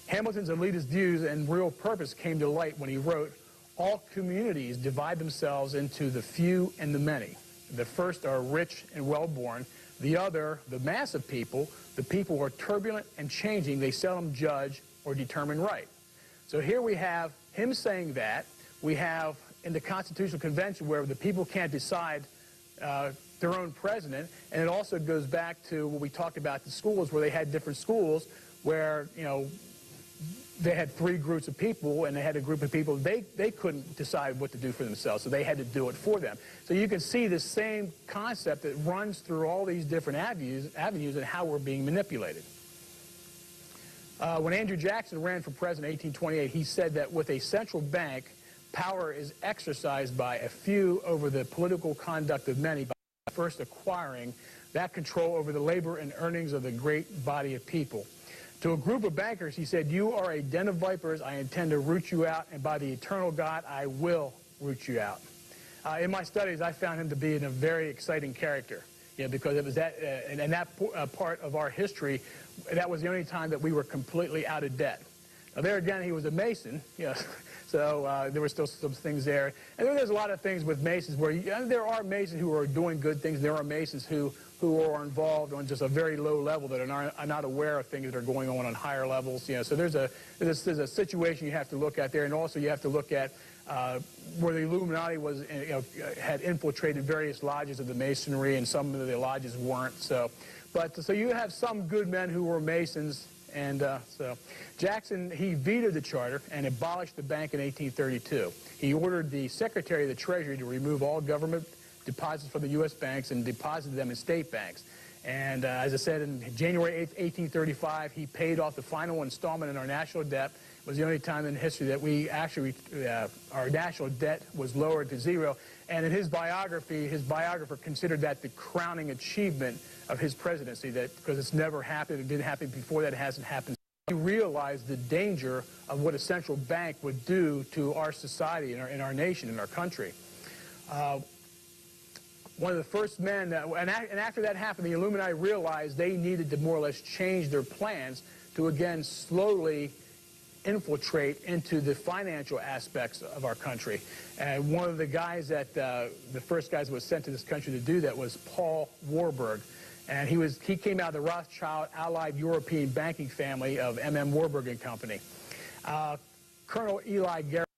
Hamilton's elitist views and real purpose came to light when he wrote, "All communities divide themselves into the few and the many. The first are rich and well-born. The other, the mass of people, the people who are turbulent and changing, they seldom judge or determine right." So here we have him saying that. We have in the Constitutional Convention where the people can't decide their own president, and it also goes back to what we talked about the schools, where they had different schools where, you know, they had three groups of people, and they had a group of people, they couldn't decide what to do for themselves, so they had to do it for them. So you can see the same concept that runs through all these different avenues and how we're being manipulated. When Andrew Jackson ran for president in 1828, he said that with a central bank, power is exercised by a few over the political conduct of many, by first acquiring that control over the labor and earnings of the great body of people. To a group of bankers, he said, "You are a den of vipers. I intend to root you out, and by the eternal God, I will root you out." In my studies, I found him to be a very exciting character, you know, because it was that, and that part of our history, that was the only time that we were completely out of debt. Now, there again, he was a Mason, you know, so there were still some things there. And there's a lot of things with Masons where there are Masons who are doing good things. There are Masons who are involved on just a very low level that are not aware of things that are going on higher levels. You know, so there's a situation you have to look at there, and also you have to look at where the Illuminati was, you know, had infiltrated various lodges of the Masonry, and some of the lodges weren't. So you have some good men who were Masons. And so Jackson, he vetoed the charter and abolished the bank in 1832. He ordered the Secretary of the Treasury to remove all government deposits from the U.S. banks and deposit them in state banks. And as I said, in January 8th, 1835, he paid off the final installment in our national debt. It was the only time in history that we actually, our national debt was lowered to zero. And in his biographer considered that the crowning achievement of his presidency, that because it's never happened, it didn't happen before that, it hasn't happened. He realized the danger of what a central bank would do to our society, in our nation, in our country. One of the first men, and after that happened, the Illuminati realized they needed to more or less change their plans to, again, slowly infiltrate into the financial aspects of our country. And one of the guys that, the first guys that was sent to this country to do that was Paul Warburg. And he came out of the Rothschild Allied European banking family of M.M. Warburg and Company. Colonel Eli Garrett